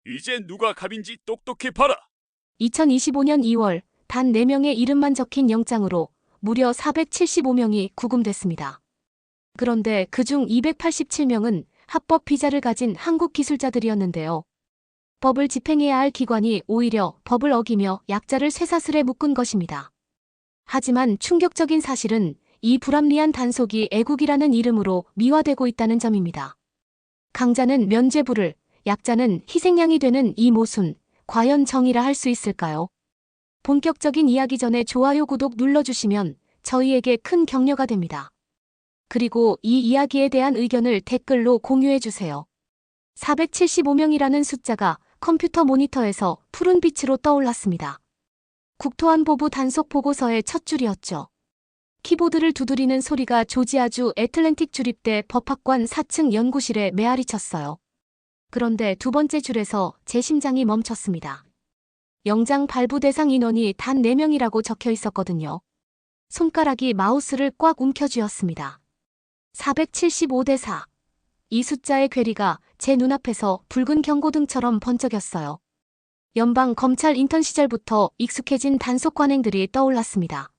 이제 누가 갑인지 똑똑히 봐라. 2025년 2월 단 4명의 이름만 적힌 영장으로 무려 475명이 구금됐습니다. 그런데 그중 287명은 합법 비자를 가진 한국 기술자들이었는데요. 법을 집행해야 할 기관이 오히려 법을 어기며 약자를 쇠사슬에 묶은 것입니다. 하지만 충격적인 사실은 이 불합리한 단속이 애국이라는 이름으로 미화되고 있다는 점입니다. 강자는 면죄부를, 약자는 희생양이 되는 이 모순, 과연 정의라 할 수 있을까요? 본격적인 이야기 전에 좋아요, 구독 눌러주시면 저희에게 큰 격려가 됩니다. 그리고 이 이야기에 대한 의견을 댓글로 공유해주세요. 475명이라는 숫자가 컴퓨터 모니터에서 푸른빛으로 떠올랐습니다. 국토안보부 단속 보고서의 첫 줄이었죠. 키보드를 두드리는 소리가 조지아주 애틀랜틱 주립대 법학관 4층 연구실에 메아리 쳤어요. 그런데 두 번째 줄에서 제 심장이 멈췄습니다. 영장 발부 대상 인원이 단 4명이라고 적혀 있었거든요. 손가락이 마우스를 꽉 움켜쥐었습니다. 475대 4. 이 숫자의 괴리가 제 눈앞에서 붉은 경고등처럼 번쩍였어요. 연방 검찰 인턴 시절부터 익숙해진 단속 관행들이 떠올랐습니다.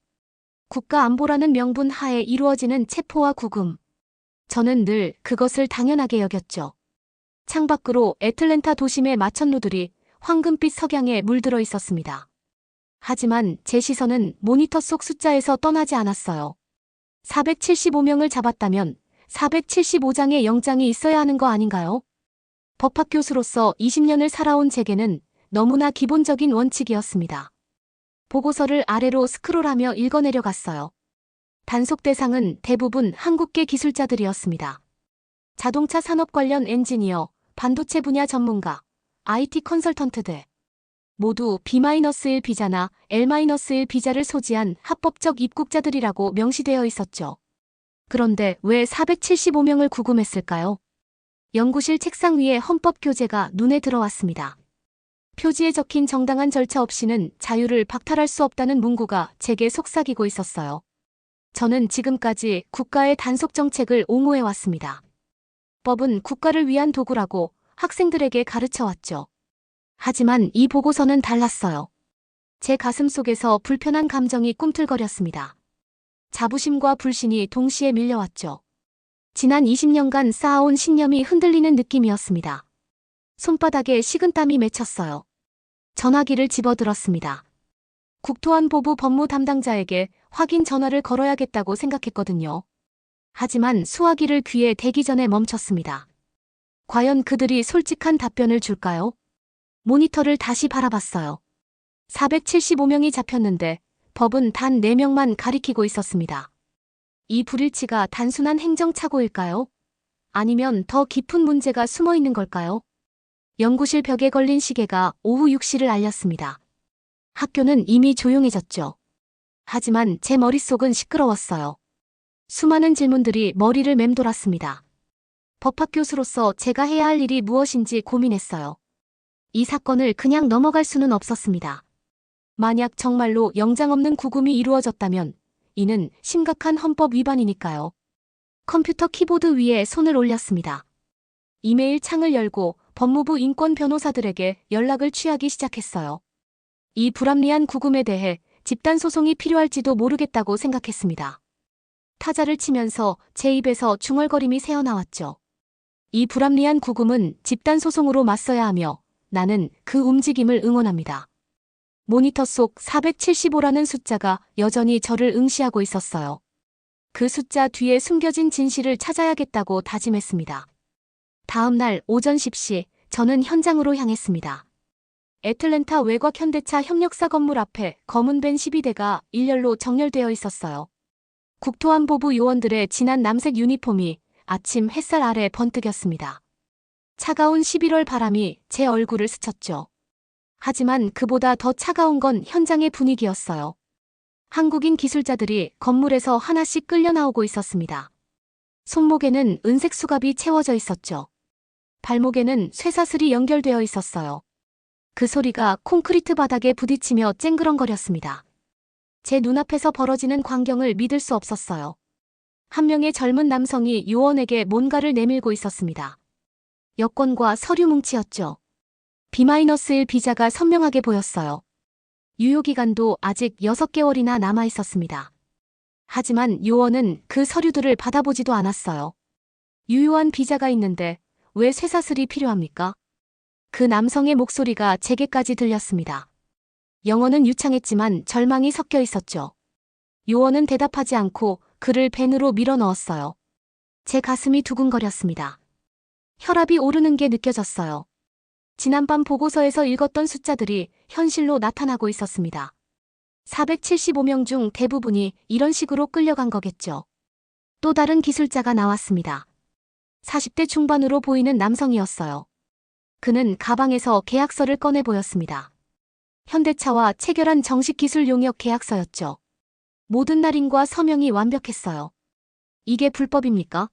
국가안보라는 명분 하에 이루어지는 체포와 구금. 저는 늘 그것을 당연하게 여겼죠. 창밖으로 애틀랜타 도심의 마천루들이 황금빛 석양에 물들어 있었습니다. 하지만 제 시선은 모니터 속 숫자에서 떠나지 않았어요. 475명을 잡았다면 475장의 영장이 있어야 하는 거 아닌가요? 법학 교수로서 20년을 살아온 제게는 너무나 기본적인 원칙이었습니다. 보고서를 아래로 스크롤하며 읽어내려갔어요. 단속 대상은 대부분 한국계 기술자들이었습니다. 자동차 산업 관련 엔지니어, 반도체 분야 전문가, IT 컨설턴트들. 모두 B-1 비자나 L-1 비자를 소지한 합법적 입국자들이라고 명시되어 있었죠. 그런데 왜 475명을 구금했을까요? 연구실 책상 위에 헌법 교재가 눈에 들어왔습니다. 표지에 적힌 정당한 절차 없이는 자유를 박탈할 수 없다는 문구가 제게 속삭이고 있었어요. 저는 지금까지 국가의 단속 정책을 옹호해왔습니다. 법은 국가를 위한 도구라고 학생들에게 가르쳐왔죠. 하지만 이 보고서는 달랐어요. 제 가슴 속에서 불편한 감정이 꿈틀거렸습니다. 자부심과 불신이 동시에 밀려왔죠. 지난 20년간 쌓아온 신념이 흔들리는 느낌이었습니다. 손바닥에 식은땀이 맺혔어요. 전화기를 집어들었습니다. 국토안보부 법무 담당자에게 확인 전화를 걸어야겠다고 생각했거든요. 하지만 수화기를 귀에 대기 전에 멈췄습니다. 과연 그들이 솔직한 답변을 줄까요? 모니터를 다시 바라봤어요. 475명이 잡혔는데 법은 단 4명만 가리키고 있었습니다. 이 불일치가 단순한 행정착오일까요? 아니면 더 깊은 문제가 숨어 있는 걸까요? 연구실 벽에 걸린 시계가 오후 6시를 알렸습니다. 학교는 이미 조용해졌죠. 하지만 제 머릿속은 시끄러웠어요. 수많은 질문들이 머리를 맴돌았습니다. 법학 교수로서 제가 해야 할 일이 무엇인지 고민했어요. 이 사건을 그냥 넘어갈 수는 없었습니다. 만약 정말로 영장 없는 구금이 이루어졌다면 이는 심각한 헌법 위반이니까요. 컴퓨터 키보드 위에 손을 올렸습니다. 이메일 창을 열고 법무부 인권 변호사들에게 연락을 취하기 시작했어요. 이 불합리한 구금에 대해 집단 소송이 필요할지도 모르겠다고 생각했습니다. 타자를 치면서 제 입에서 중얼거림이 새어나왔죠. 이 불합리한 구금은 집단 소송으로 맞서야 하며 나는 그 움직임을 응원합니다. 모니터 속 475라는 숫자가 여전히 저를 응시하고 있었어요. 그 숫자 뒤에 숨겨진 진실을 찾아야겠다고 다짐했습니다. 다음 날 오전 10시 저는 현장으로 향했습니다. 애틀랜타 외곽 현대차 협력사 건물 앞에 검은 밴 12대가 일렬로 정렬되어 있었어요. 국토안보부 요원들의 진한 남색 유니폼이 아침 햇살 아래 번뜩였습니다. 차가운 11월 바람이 제 얼굴을 스쳤죠. 하지만 그보다 더 차가운 건 현장의 분위기였어요. 한국인 기술자들이 건물에서 하나씩 끌려 나오고 있었습니다. 손목에는 은색 수갑이 채워져 있었죠. 발목에는 쇠사슬이 연결되어 있었어요. 그 소리가 콘크리트 바닥에 부딪히며 쨍그렁거렸습니다. 제 눈앞에서 벌어지는 광경을 믿을 수 없었어요. 한 명의 젊은 남성이 요원에게 뭔가를 내밀고 있었습니다. 여권과 서류 뭉치였죠. B-1 비자가 선명하게 보였어요. 유효기간도 아직 6개월이나 남아 있었습니다. 하지만 요원은 그 서류들을 받아보지도 않았어요. 유효한 비자가 있는데 왜 쇠사슬이 필요합니까? 그 남성의 목소리가 제게까지 들렸습니다. 영어는 유창했지만 절망이 섞여 있었죠. 요원은 대답하지 않고 그를 벤으로 밀어 넣었어요. 제 가슴이 두근거렸습니다. 혈압이 오르는 게 느껴졌어요. 지난밤 보고서에서 읽었던 숫자들이 현실로 나타나고 있었습니다. 475명 중 대부분이 이런 식으로 끌려간 거겠죠. 또 다른 기술자가 나왔습니다. 40대 중반으로 보이는 남성이었어요. 그는 가방에서 계약서를 꺼내 보였습니다. 현대차와 체결한 정식 기술 용역 계약서였죠. 모든 날인과 서명이 완벽했어요. 이게 불법입니까?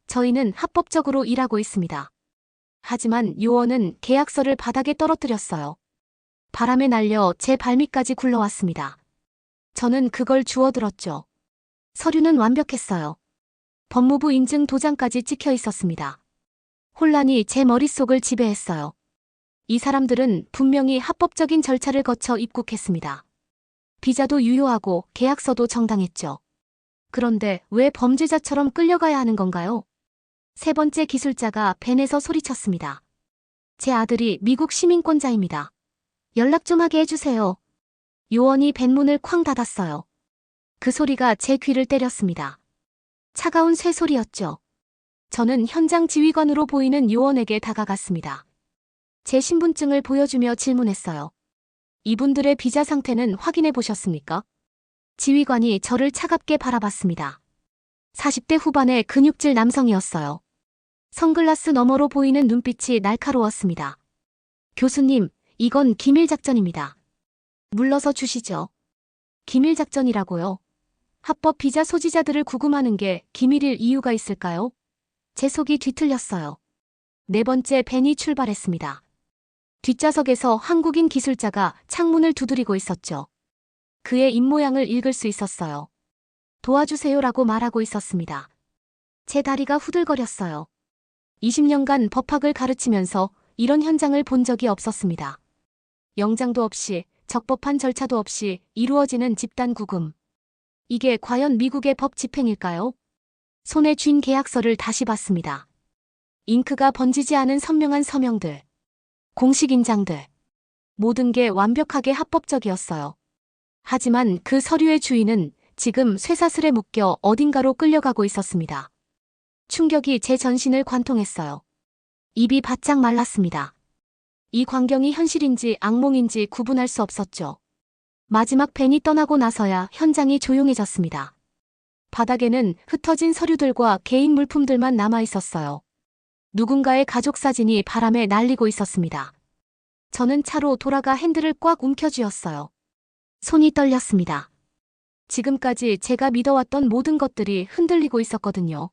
저희는 합법적으로 일하고 있습니다. 하지만 요원은 계약서를 바닥에 떨어뜨렸어요. 바람에 날려 제 발밑까지 굴러왔습니다. 저는 그걸 주워들었죠. 서류는 완벽했어요. 법무부 인증 도장까지 찍혀 있었습니다. 혼란이 제 머릿속을 지배했어요. 이 사람들은 분명히 합법적인 절차를 거쳐 입국했습니다. 비자도 유효하고 계약서도 정당했죠. 그런데 왜 범죄자처럼 끌려가야 하는 건가요? 세 번째 기술자가 벤에서 소리쳤습니다. 제 아들이 미국 시민권자입니다. 연락 좀 하게 해주세요. 요원이 벤 문을 쾅 닫았어요. 그 소리가 제 귀를 때렸습니다. 차가운 쇠소리였죠. 저는 현장 지휘관으로 보이는 요원에게 다가갔습니다. 제 신분증을 보여주며 질문했어요. 이분들의 비자 상태는 확인해 보셨습니까? 지휘관이 저를 차갑게 바라봤습니다. 40대 후반의 근육질 남성이었어요. 선글라스 너머로 보이는 눈빛이 날카로웠습니다. 교수님, 이건 기밀작전입니다. 물러서 주시죠. 기밀작전이라고요? 합법 비자 소지자들을 구금하는 게 기밀일 이유가 있을까요? 제 속이 뒤틀렸어요. 네 번째 벤이 출발했습니다. 뒷좌석에서 한국인 기술자가 창문을 두드리고 있었죠. 그의 입모양을 읽을 수 있었어요. 도와주세요라고 말하고 있었습니다. 제 다리가 후들거렸어요. 20년간 법학을 가르치면서 이런 현장을 본 적이 없었습니다. 영장도 없이 적법한 절차도 없이 이루어지는 집단 구금. 이게 과연 미국의 법 집행일까요? 손에 쥔 계약서를 다시 봤습니다. 잉크가 번지지 않은 선명한 서명들. 공식 인장들. 모든 게 완벽하게 합법적이었어요. 하지만 그 서류의 주인은 지금 쇠사슬에 묶여 어딘가로 끌려가고 있었습니다. 충격이 제 전신을 관통했어요. 입이 바짝 말랐습니다. 이 광경이 현실인지 악몽인지 구분할 수 없었죠. 마지막 벤이 떠나고 나서야 현장이 조용해졌습니다. 바닥에는 흩어진 서류들과 개인 물품들만 남아 있었어요. 누군가의 가족 사진이 바람에 날리고 있었습니다. 저는 차로 돌아가 핸들을 꽉 움켜쥐었어요. 손이 떨렸습니다. 지금까지 제가 믿어왔던 모든 것들이 흔들리고 있었거든요.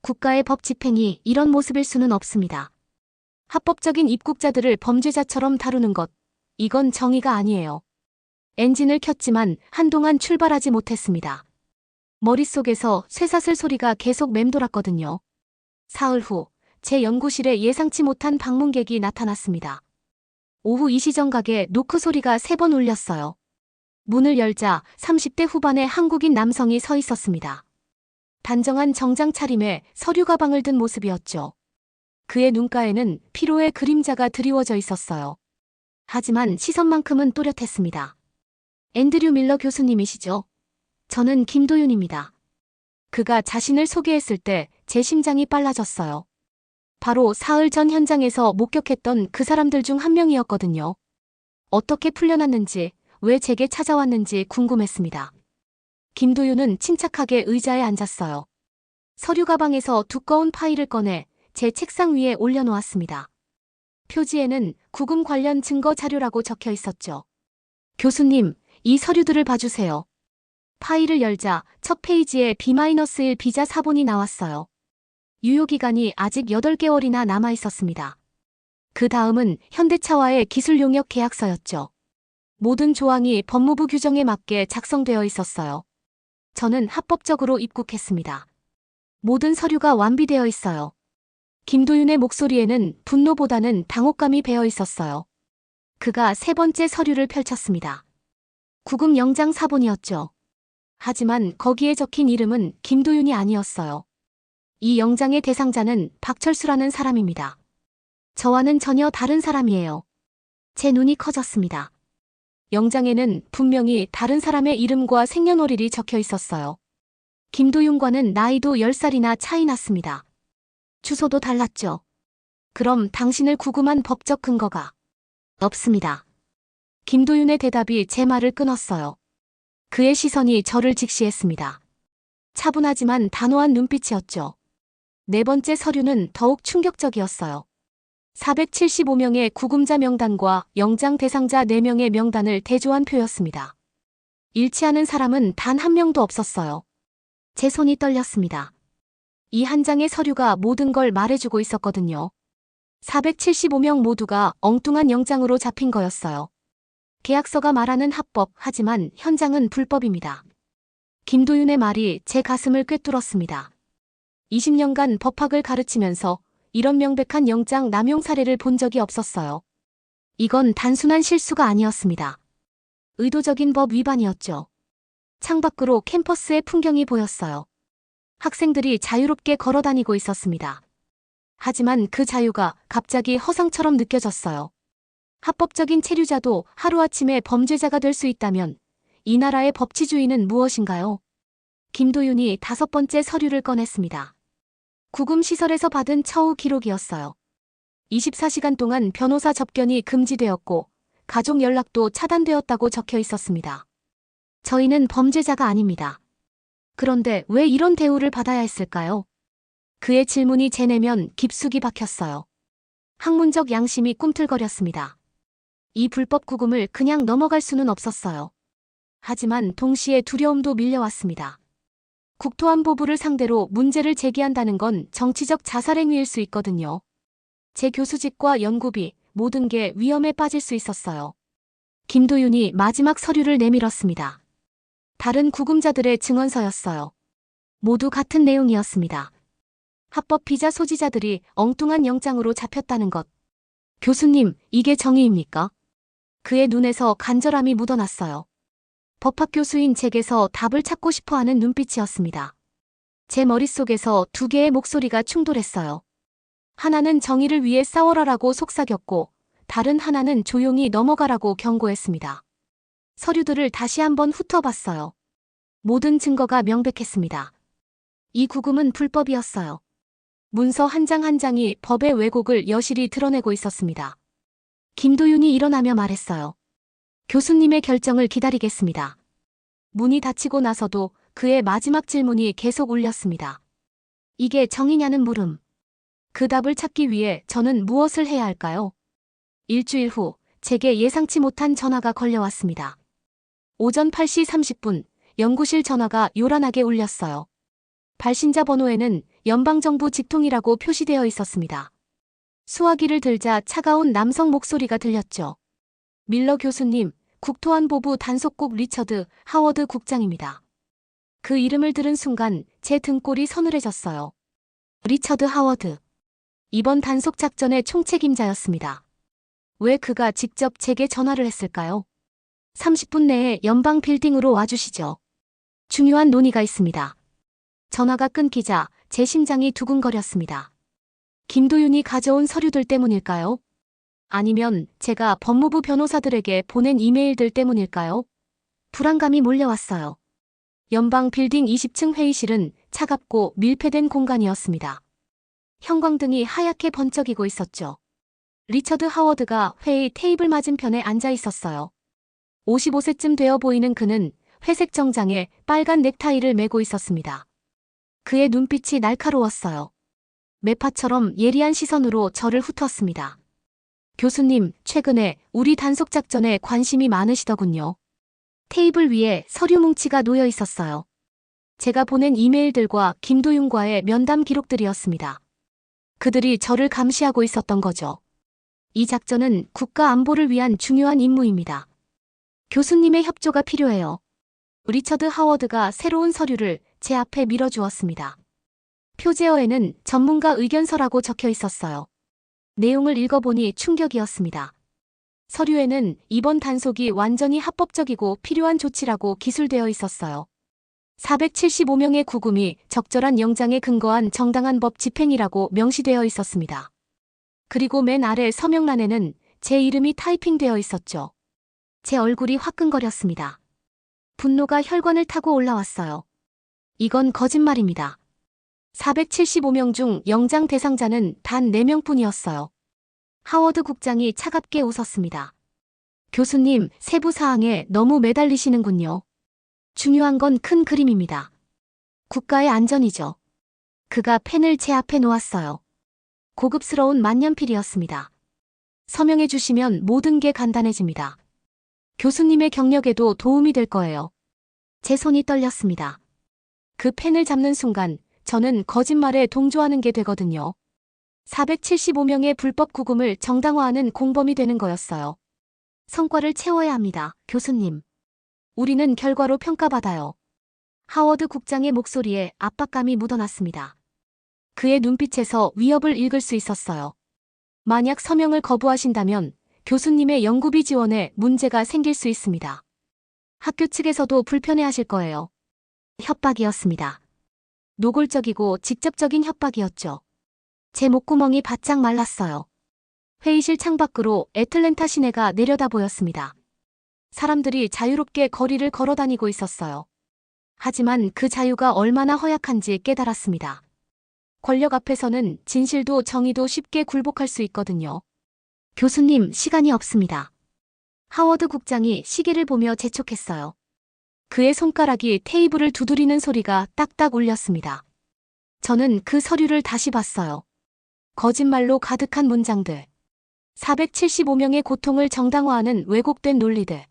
국가의 법 집행이 이런 모습일 수는 없습니다. 합법적인 입국자들을 범죄자처럼 다루는 것, 이건 정의가 아니에요. 엔진을 켰지만 한동안 출발하지 못했습니다. 머릿속에서 쇠사슬 소리가 계속 맴돌았거든요. 사흘 후, 제 연구실에 예상치 못한 방문객이 나타났습니다. 오후 이시정각에 노크 소리가 3번 울렸어요. 문을 열자 30대 후반의 한국인 남성이 서 있었습니다. 단정한 정장 차림에 서류 가방을 든 모습이었죠. 그의 눈가에는 피로의 그림자가 드리워져 있었어요. 하지만 시선만큼은 또렷했습니다. 앤드류 밀러 교수님이시죠? 저는 김도윤입니다. 그가 자신을 소개했을 때 제 심장이 빨라졌어요. 바로 사흘 전 현장에서 목격했던 그 사람들 중 한 명이었거든요. 어떻게 풀려났는지, 왜 제게 찾아왔는지 궁금했습니다. 김도윤은 침착하게 의자에 앉았어요. 서류 가방에서 두꺼운 파일을 꺼내 제 책상 위에 올려놓았습니다. 표지에는 구금 관련 증거 자료라고 적혀 있었죠. 교수님, 이 서류들을 봐주세요. 파일을 열자 첫 페이지에 B-1 비자 사본이 나왔어요. 유효기간이 아직 8개월이나 남아 있었습니다. 그 다음은 현대차와의 기술 용역 계약서였죠. 모든 조항이 법무부 규정에 맞게 작성되어 있었어요. 저는 합법적으로 입국했습니다. 모든 서류가 완비되어 있어요. 김도윤의 목소리에는 분노보다는 당혹감이 배어 있었어요. 그가 세 번째 서류를 펼쳤습니다. 구금 영장 사본이었죠. 하지만 거기에 적힌 이름은 김도윤이 아니었어요. 이 영장의 대상자는 박철수라는 사람입니다. 저와는 전혀 다른 사람이에요. 제 눈이 커졌습니다. 영장에는 분명히 다른 사람의 이름과 생년월일이 적혀 있었어요. 김도윤과는 나이도 10살이나 차이 났습니다. 주소도 달랐죠. 그럼 당신을 구금한 법적 근거가 없습니다. 김도윤의 대답이 제 말을 끊었어요. 그의 시선이 저를 직시했습니다. 차분하지만 단호한 눈빛이었죠. 네 번째 서류는 더욱 충격적이었어요. 475명의 구금자 명단과 영장 대상자 4명의 명단을 대조한 표였습니다. 일치하는 사람은 단 한 명도 없었어요. 제 손이 떨렸습니다. 이 한 장의 서류가 모든 걸 말해주고 있었거든요. 475명 모두가 엉뚱한 영장으로 잡힌 거였어요. 계약서가 말하는 합법, 하지만 현장은 불법입니다. 김도윤의 말이 제 가슴을 꿰뚫었습니다. 20년간 법학을 가르치면서 이런 명백한 영장 남용 사례를 본 적이 없었어요. 이건 단순한 실수가 아니었습니다. 의도적인 법 위반이었죠. 창밖으로 캠퍼스의 풍경이 보였어요. 학생들이 자유롭게 걸어다니고 있었습니다. 하지만 그 자유가 갑자기 허상처럼 느껴졌어요. 합법적인 체류자도 하루아침에 범죄자가 될 수 있다면 이 나라의 법치주의는 무엇인가요? 김도윤이 5번째 서류를 꺼냈습니다. 구금시설에서 받은 처우 기록이었어요. 24시간 동안 변호사 접견이 금지되었고 가족 연락도 차단되었다고 적혀 있었습니다. 저희는 범죄자가 아닙니다. 그런데 왜 이런 대우를 받아야 했을까요? 그의 질문이 제 내면 깊숙이 박혔어요. 학문적 양심이 꿈틀거렸습니다. 이 불법 구금을 그냥 넘어갈 수는 없었어요. 하지만 동시에 두려움도 밀려왔습니다. 국토안보부를 상대로 문제를 제기한다는 건 정치적 자살행위일 수 있거든요. 제 교수직과 연구비, 모든 게 위험에 빠질 수 있었어요. 김도윤이 마지막 서류를 내밀었습니다. 다른 구금자들의 증언서였어요. 모두 같은 내용이었습니다. 합법 비자 소지자들이 엉뚱한 영장으로 잡혔다는 것. 교수님, 이게 정의입니까? 그의 눈에서 간절함이 묻어났어요. 법학 교수인 제게서 답을 찾고 싶어하는 눈빛이었습니다. 제 머릿속에서 두 개의 목소리가 충돌했어요. 하나는 정의를 위해 싸워라라고 속삭였고 다른 하나는 조용히 넘어가라고 경고했습니다. 서류들을 다시 한번 훑어봤어요. 모든 증거가 명백했습니다. 이 구금은 불법이었어요. 문서 한 장 한 장이 법의 왜곡을 여실히 드러내고 있었습니다. 김도윤이 일어나며 말했어요. 교수님의 결정을 기다리겠습니다. 문이 닫히고 나서도 그의 마지막 질문이 계속 울렸습니다. 이게 정의냐는 물음. 그 답을 찾기 위해 저는 무엇을 해야 할까요? 일주일 후 제게 예상치 못한 전화가 걸려왔습니다. 오전 8시 30분 연구실 전화가 요란하게 울렸어요. 발신자 번호에는 연방정부 직통이라고 표시되어 있었습니다. 수화기를 들자 차가운 남성 목소리가 들렸죠. 밀러 교수님, 국토안보부 단속국 리처드 하워드 국장입니다. 그 이름을 들은 순간 제 등골이 서늘해졌어요. 리처드 하워드. 이번 단속 작전의 총책임자였습니다. 왜 그가 직접 제게 전화를 했을까요? 30분 내에 연방 빌딩으로 와주시죠. 중요한 논의가 있습니다. 전화가 끊기자 제 심장이 두근거렸습니다. 김도윤이 가져온 서류들 때문일까요? 아니면 제가 법무부 변호사들에게 보낸 이메일들 때문일까요? 불안감이 몰려왔어요. 연방 빌딩 20층 회의실은 차갑고 밀폐된 공간이었습니다. 형광등이 하얗게 번쩍이고 있었죠. 리처드 하워드가 회의 테이블 맞은편에 앉아 있었어요. 55세쯤 되어 보이는 그는 회색 정장에 빨간 넥타이를 메고 있었습니다. 그의 눈빛이 날카로웠어요. 매파처럼 예리한 시선으로 저를 훑었습니다. 교수님, 최근에 우리 단속 작전에 관심이 많으시더군요. 테이블 위에 서류 뭉치가 놓여 있었어요. 제가 보낸 이메일들과 김도윤과의 면담 기록들이었습니다. 그들이 저를 감시하고 있었던 거죠. 이 작전은 국가 안보를 위한 중요한 임무입니다. 교수님의 협조가 필요해요. 리처드 하워드가 새로운 서류를 제 앞에 밀어주었습니다. 표제어에는 전문가 의견서라고 적혀 있었어요. 내용을 읽어보니 충격이었습니다. 서류에는 이번 단속이 완전히 합법적이고 필요한 조치라고 기술되어 있었어요. 475명의 구금이 적절한 영장에 근거한 정당한 법 집행이라고 명시되어 있었습니다. 그리고 맨 아래 서명란에는 제 이름이 타이핑되어 있었죠. 제 얼굴이 화끈거렸습니다. 분노가 혈관을 타고 올라왔어요. 이건 거짓말입니다. 475명 중 영장 대상자는 단 4명뿐이었어요. 하워드 국장이 차갑게 웃었습니다. 교수님, 세부 사항에 너무 매달리시는군요. 중요한 건 큰 그림입니다. 국가의 안전이죠. 그가 펜을 제 앞에 놓았어요. 고급스러운 만년필이었습니다. 서명해 주시면 모든 게 간단해집니다. 교수님의 경력에도 도움이 될 거예요. 제 손이 떨렸습니다. 그 펜을 잡는 순간 저는 거짓말에 동조하는 게 되거든요. 475명의 불법 구금을 정당화하는 공범이 되는 거였어요. 성과를 채워야 합니다, 교수님. 우리는 결과로 평가받아요. 하워드 국장의 목소리에 압박감이 묻어났습니다. 그의 눈빛에서 위협을 읽을 수 있었어요. 만약 서명을 거부하신다면 교수님의 연구비 지원에 문제가 생길 수 있습니다. 학교 측에서도 불편해하실 거예요. 협박이었습니다. 노골적이고 직접적인 협박이었죠. 제 목구멍이 바짝 말랐어요. 회의실 창밖으로 애틀랜타 시내가 내려다 보였습니다. 사람들이 자유롭게 거리를 걸어다니고 있었어요. 하지만 그 자유가 얼마나 허약한지 깨달았습니다. 권력 앞에서는 진실도 정의도 쉽게 굴복할 수 있거든요. 교수님, 시간이 없습니다. 하워드 국장이 시계를 보며 재촉했어요. 그의 손가락이 테이블을 두드리는 소리가 딱딱 울렸습니다. 저는 그 서류를 다시 봤어요. 거짓말로 가득한 문장들. 475명의 고통을 정당화하는 왜곡된 논리들.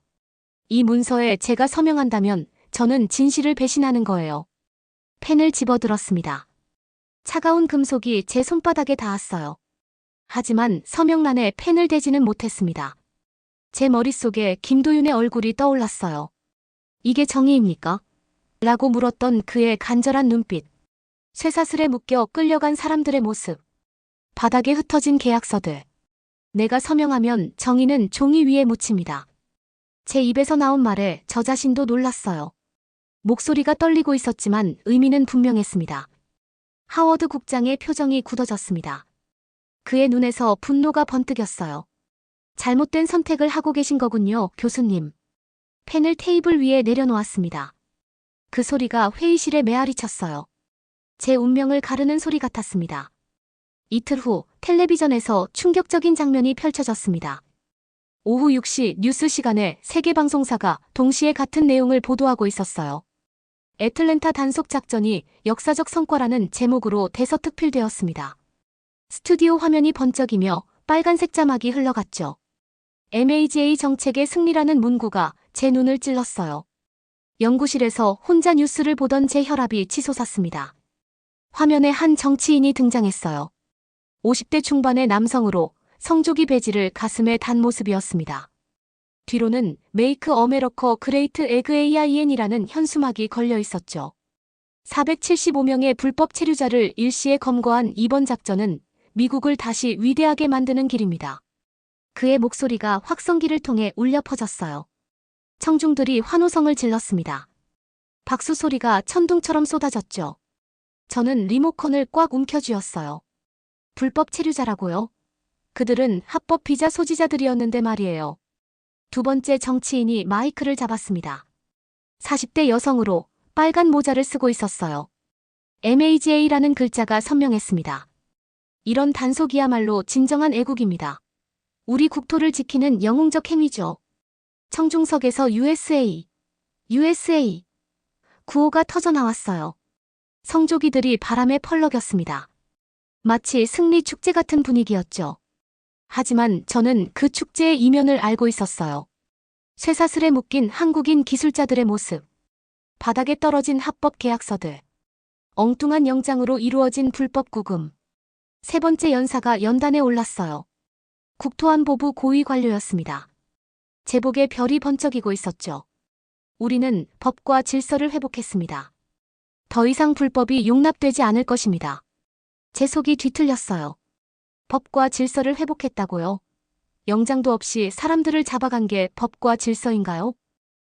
이 문서에 제가 서명한다면 저는 진실을 배신하는 거예요. 펜을 집어들었습니다. 차가운 금속이 제 손바닥에 닿았어요. 하지만 서명란에 펜을 대지는 못했습니다. 제 머릿속에 김도윤의 얼굴이 떠올랐어요. 이게 정의입니까? 라고 물었던 그의 간절한 눈빛. 쇠사슬에 묶여 끌려간 사람들의 모습. 바닥에 흩어진 계약서들. 내가 서명하면 정의는 종이 위에 묻힙니다. 제 입에서 나온 말에 저 자신도 놀랐어요. 목소리가 떨리고 있었지만 의미는 분명했습니다. 하워드 국장의 표정이 굳어졌습니다. 그의 눈에서 분노가 번뜩였어요. 잘못된 선택을 하고 계신 거군요, 교수님. 펜을 테이블 위에 내려놓았습니다. 그 소리가 회의실에 메아리 쳤어요. 제 운명을 가르는 소리 같았습니다. 이틀 후 텔레비전에서 충격적인 장면이 펼쳐졌습니다. 오후 6시 뉴스 시간에 세계 방송사가 동시에 같은 내용을 보도하고 있었어요. 애틀랜타 단속 작전이 역사적 성과라는 제목으로 대서특필되었습니다. 스튜디오 화면이 번쩍이며 빨간색 자막이 흘러갔죠. MAGA 정책의 승리라는 문구가 제 눈을 찔렀어요. 연구실에서 혼자 뉴스를 보던 제 혈압이 치솟았습니다. 화면에 한 정치인이 등장했어요. 50대 중반의 남성으로 성조기 배지를 가슴에 단 모습이었습니다. 뒤로는 Make America Great Again이라는 현수막이 걸려 있었죠. 475명의 불법 체류자를 일시에 검거한 이번 작전은 미국을 다시 위대하게 만드는 길입니다. 그의 목소리가 확성기를 통해 울려 퍼졌어요. 청중들이 환호성을 질렀습니다. 박수 소리가 천둥처럼 쏟아졌죠. 저는 리모컨을 꽉 움켜쥐었어요. 불법 체류자라고요? 그들은 합법 비자 소지자들이었는데 말이에요. 두 번째 정치인이 마이크를 잡았습니다. 40대 여성으로 빨간 모자를 쓰고 있었어요. MAGA라는 글자가 선명했습니다. 이런 단속이야말로 진정한 애국입니다. 우리 국토를 지키는 영웅적 행위죠. 청중석에서 USA, USA 구호가 터져나왔어요. 성조기들이 바람에 펄럭였습니다. 마치 승리 축제 같은 분위기였죠. 하지만 저는 그 축제의 이면을 알고 있었어요. 쇠사슬에 묶인 한국인 기술자들의 모습. 바닥에 떨어진 합법 계약서들. 엉뚱한 영장으로 이루어진 불법 구금. 세 번째 연사가 연단에 올랐어요. 국토안보부 고위 관료였습니다. 제복에 별이 번쩍이고 있었죠. 우리는 법과 질서를 회복했습니다. 더 이상 불법이 용납되지 않을 것입니다. 제 속이 뒤틀렸어요. 법과 질서를 회복했다고요? 영장도 없이 사람들을 잡아간 게 법과 질서인가요?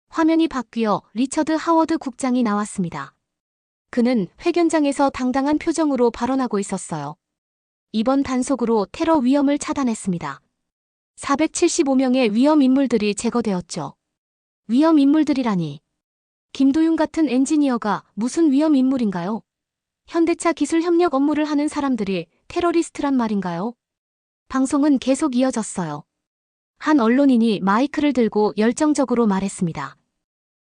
화면이 바뀌어 리처드 하워드 국장이 나왔습니다. 그는 회견장에서 당당한 표정으로 발언하고 있었어요. 이번 단속으로 테러 위험을 차단했습니다. 475명의 위험 인물들이 제거되었죠. 위험 인물들이라니. 김도윤 같은 엔지니어가 무슨 위험 인물인가요? 현대차 기술 협력 업무를 하는 사람들이 테러리스트란 말인가요? 방송은 계속 이어졌어요. 한 언론인이 마이크를 들고 열정적으로 말했습니다.